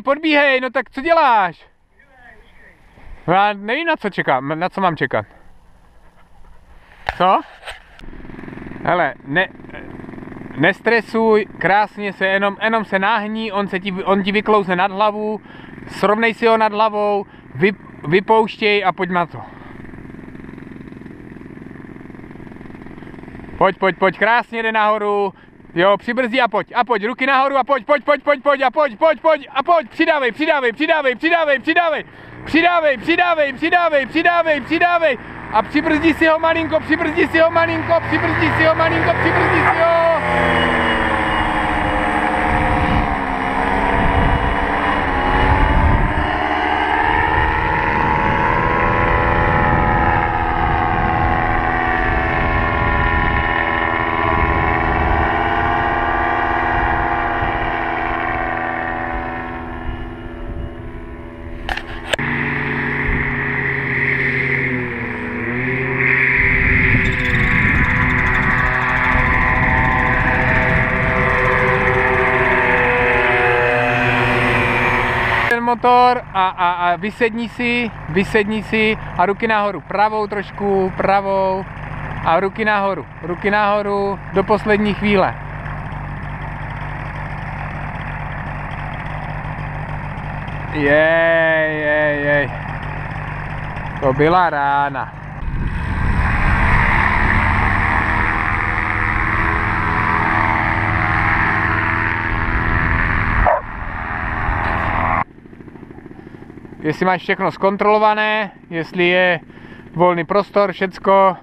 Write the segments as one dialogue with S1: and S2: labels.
S1: Podbíhej, no tak co děláš? Já nevím, na co čekám, na co mám čekat. Co? Hele, nestresuj, krásně se, jenom se náhní, on ti vyklouzne nad hlavu, srovnej si ho nad hlavou, vypouštěj a pojď na to. Pojď, krásně jde nahoru, jo, přibrzdí a pojď, ruky nahoru a pojď, přidávej a přibrzdí si ho malinko. Motor a vysedni si a ruky nahoru, pravou trošku, a ruky nahoru do poslední chvíle. Jej. To byla rána. Jestli máš všechno zkontrolované, jestli je volný prostor, všecko,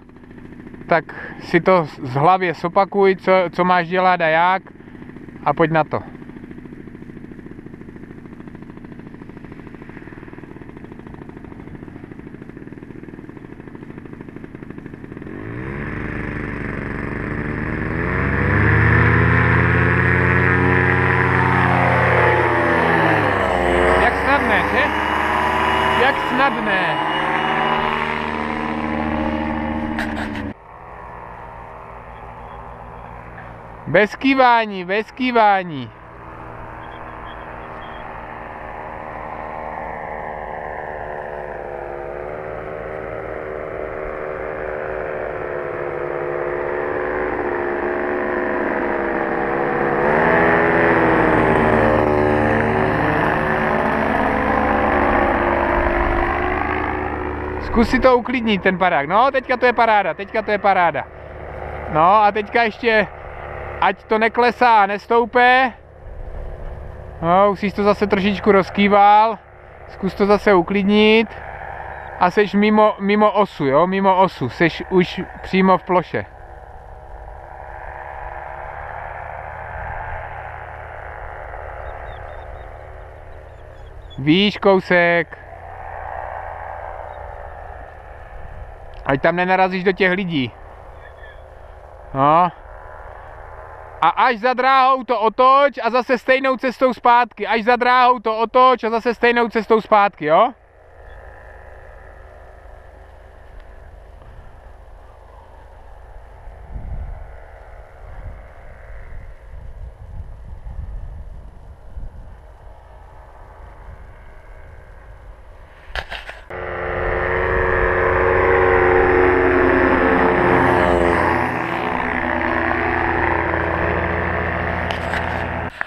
S1: tak si to z hlavě zopakuj, co máš dělat a jak, a pojď na to. Jak snadné. Bez kývání. Zkus si to uklidnit, ten parák. No, teďka to je paráda. No a teďka ještě, ať to neklesá a nestoupé. No, už jsi to zase trošičku rozkýval. Zkus to zase uklidnit. A seš mimo osu, jo, seš už přímo v ploše. Výš kousek. Ať tam nenarazíš do těch lidí. No. A až za dráhou to otoč a zase stejnou cestou zpátky. Jo?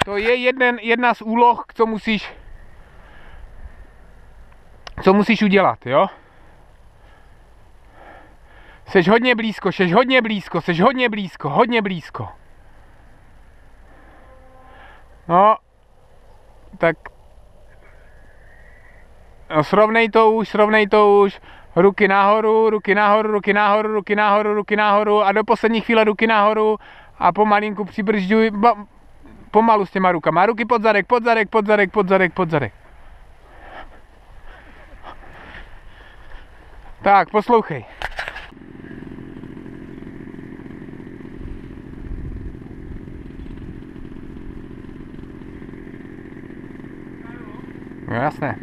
S1: To je jedna z úloh, co musíš udělat, jo? Seš hodně blízko. No, tak no, srovnej to už. Ruky nahoru a do poslední chvíle ruky nahoru a pomalinku přibržďuj. Pomalu s těma rukama. Ruky pod zadek. Tak, poslouchej. No jasné.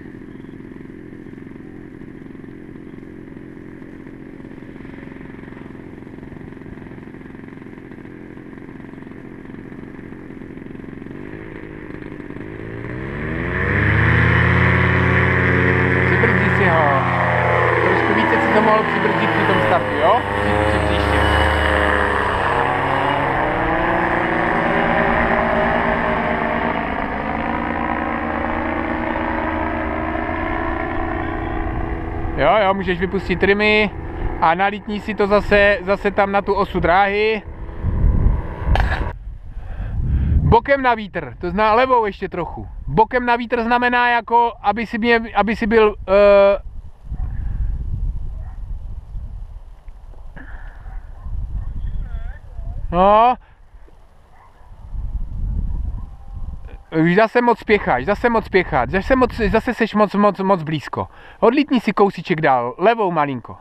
S1: Jo? Při příště. Jo, můžeš vypustit trimy a nalítní si to zase tam na tu osu dráhy. Bokem na vítr, to znamená levou ještě trochu. Bokem na vítr znamená jako, aby si byl no, už zase moc spěcháš, zase seš moc blízko. Odlítni si kousíček dál, levou malinko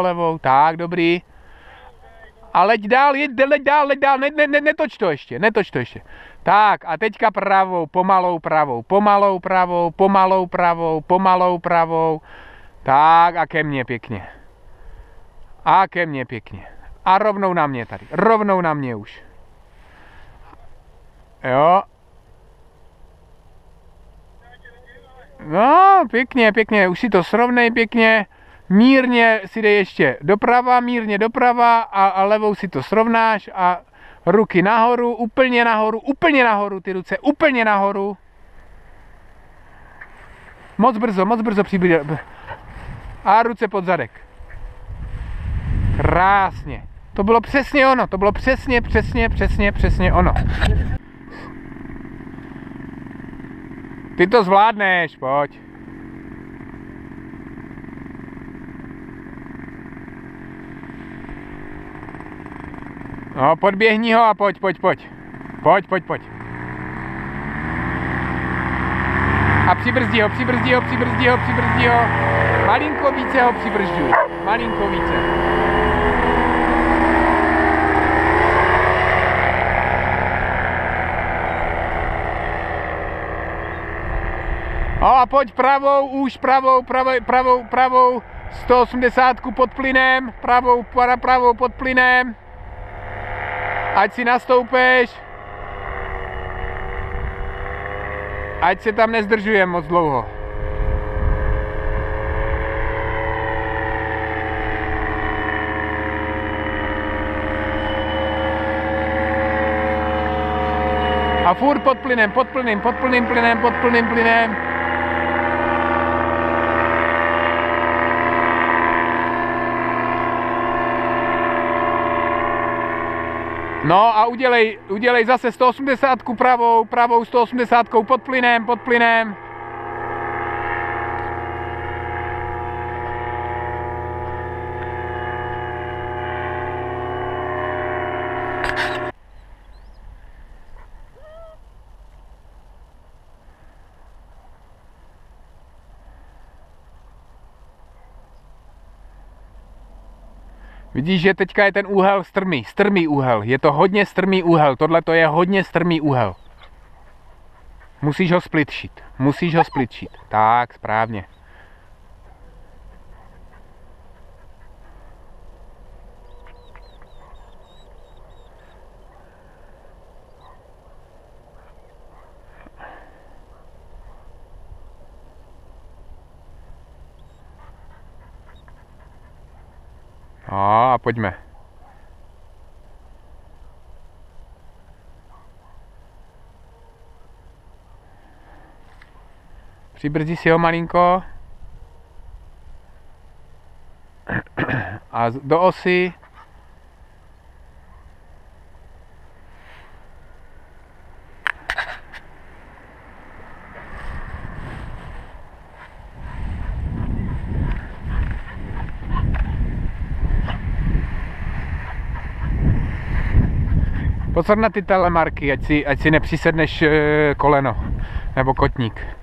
S1: levou, tak, dobrý. A leď dál, netoč to ještě. Tak a teďka pomalou pravou. Tak a ke mně pěkně. A rovnou na mě tady, rovnou na mě už. Jo. No, pěkně, už si to srovnej pěkně. Mírně si dej ještě doprava a levou si to srovnáš a ruky nahoru, úplně nahoru, ty ruce úplně nahoru. Moc brzo přibyl. A ruce pod zadek. Krásně. To bylo přesně ono, přesně ono. Ty to zvládneš, pojď. No, podběhni ho a pojď. Pojď. A přibrzdí ho. Malinko více ho přibržďuj. Malinko více. No a pojď pravou 180 pod plynem, pravou pod plynem. Ať si nastoupeš. Ať se tam nezdržujeme moc dlouho. A furt pod plynem. No a udělej zase 180 pravou 180 pod plynem. Vidíš, že teďka je ten úhel strmý úhel. Je to hodně strmý úhel. Tohle to je hodně strmý úhel. Musíš ho splitšit. Tak, správně. No a pojďme. Přibrzdí si ho malinko. A do osy. Pozor na ty telemarky, ať si nepřisedneš koleno nebo kotník.